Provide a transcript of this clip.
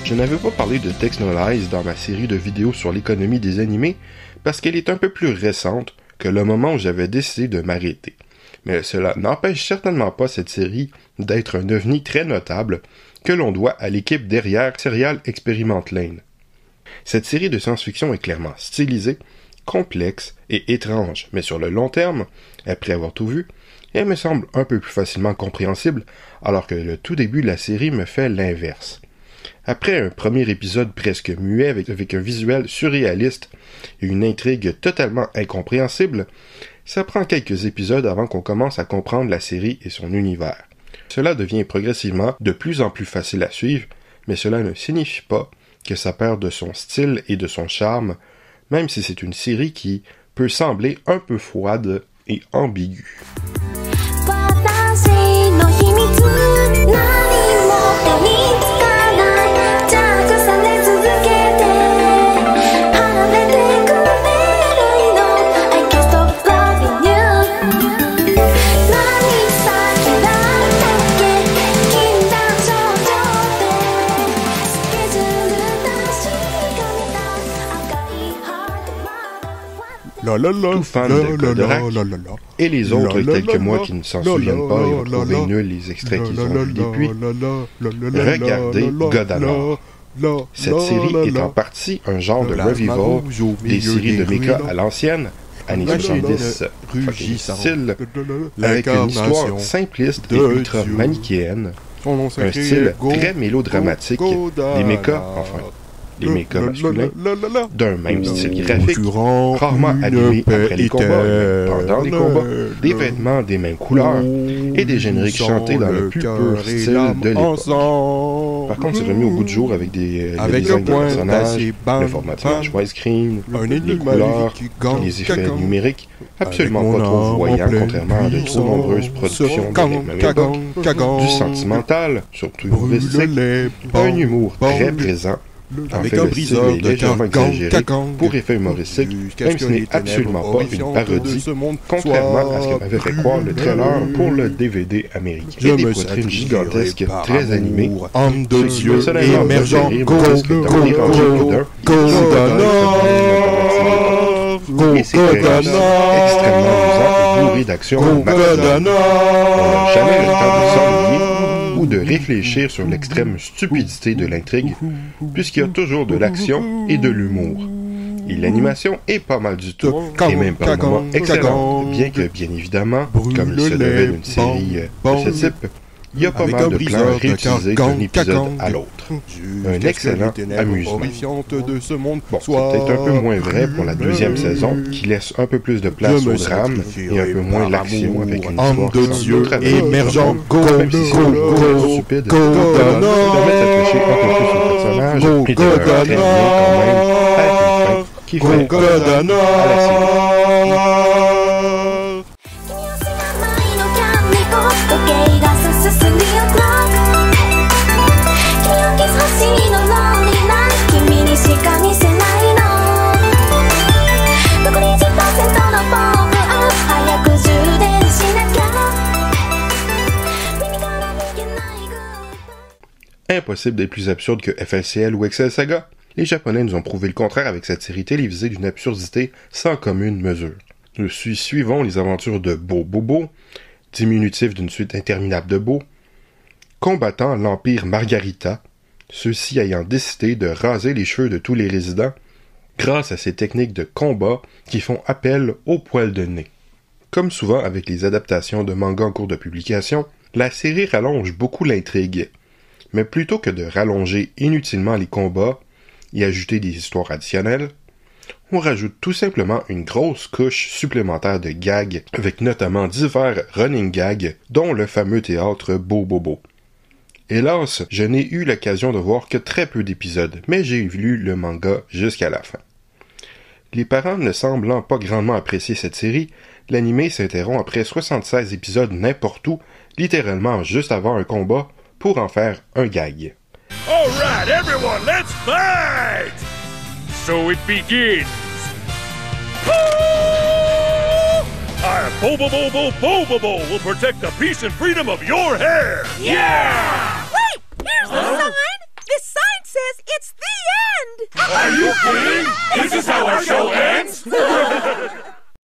Je n'avais pas parlé de Texhnolyze dans ma série de vidéos sur l'économie des animés parce qu'elle est un peu plus récente que le moment où j'avais décidé de m'arrêter. Mais cela n'empêche certainement pas cette série d'être un ovni très notable que l'on doit à l'équipe derrière Serial Experiment Lane. Cette série de science-fiction est clairement stylisée, complexe et étrange, mais sur le long terme, après avoir tout vu, elle me semble un peu plus facilement compréhensible, alors que le tout début de la série me fait l'inverse. Après un premier épisode presque muet avec un visuel surréaliste et une intrigue totalement incompréhensible, ça prend quelques épisodes avant qu'on commence à comprendre la série et son univers. Cela devient progressivement de plus en plus facile à suivre, mais cela ne signifie pas que ça perd de son style et de son charme, même si c'est une série qui peut sembler un peu froide et ambiguë. Tout fan de Goldorak et les autres tels que moi qui ne s'en souviennent pas et ont trouvé nuls les extraits qu'ils ont vus depuis, regardez Godanoir. Cette série est en partie un genre de revival des séries de mecha à l'ancienne, années 70, style, avec une histoire simpliste et ultra manichéenne, un style très mélodramatique, des mechas, les mechas masculins, d'un même style graphique, rarement animés après les combats et même pendant les combats, des vêtements des mêmes couleurs et des génériques chantés dans le plus pur style de l'époque. Par contre, c'est remis au goût du jour avec des designs de personnages, le format d'image widescreen, les couleurs, les effets numériques, absolument pas trop voyants, contrairement à de trop nombreuses productions de la même époque, du sentimental, surtout humoristique, un humour très présent, avec un briseur légèrement exagéré pour effet humoristique, même si ce n'est absolument pas une parodie, contrairement à ce que m'avait fait croire le trailer pour le DVD américain. Et des poitrines gigantesques, très animées, ce qui personnellement me fait rire parce que dans les rangées et c'est extrêmement amusant et bourré d'action au maximum. On n'a jamais le temps de s'ennuyer ou de réfléchir sur l'extrême stupidité de l'intrigue, puisqu'il y a toujours de l'action et de l'humour. Et l'animation est pas mal du tout, et même par moments excellente, bien que, bien évidemment, comme il se devait d'une série de ce type, il y a pas mal de plans réutilisés d'un épisode à l'autre. Un excellent amusement. Bon, c'est peut-être un peu moins vrai pour la deuxième saison, qui laisse un peu plus de place au drame et un peu moins l'action avec une histoire qui semble émergente, même si c'est un stupide, ça permet d'attacher un peu plus au personnage et de leur très bien quand même avec une fin qui fait à la série. Impossible d'être plus absurde que FLCL ou Excel Saga. Les Japonais nous ont prouvé le contraire avec cette série télévisée d'une absurdité sans commune mesure. Nous suivons les aventures de Beau Bobo, diminutif d'une suite interminable de Beau, combattant l'Empire Margarita, ceux-ci ayant décidé de raser les cheveux de tous les résidents grâce à ces techniques de combat qui font appel au poil de nez. Comme souvent avec les adaptations de mangas en cours de publication, la série rallonge beaucoup l'intrigue, mais plutôt que de rallonger inutilement les combats et ajouter des histoires additionnelles, on rajoute tout simplement une grosse couche supplémentaire de gags, avec notamment divers running gags, dont le fameux théâtre Beau Bobo. Hélas, je n'ai eu l'occasion de voir que très peu d'épisodes, mais j'ai lu le manga jusqu'à la fin. Les parents ne semblant pas grandement apprécier cette série, l'anime s'interrompt après 76 épisodes n'importe où, littéralement juste avant un combat, pour en faire un gag. All right, everyone, let's fight! So it begins. I, Bobo will protect the peace and freedom of your hair. Yeah!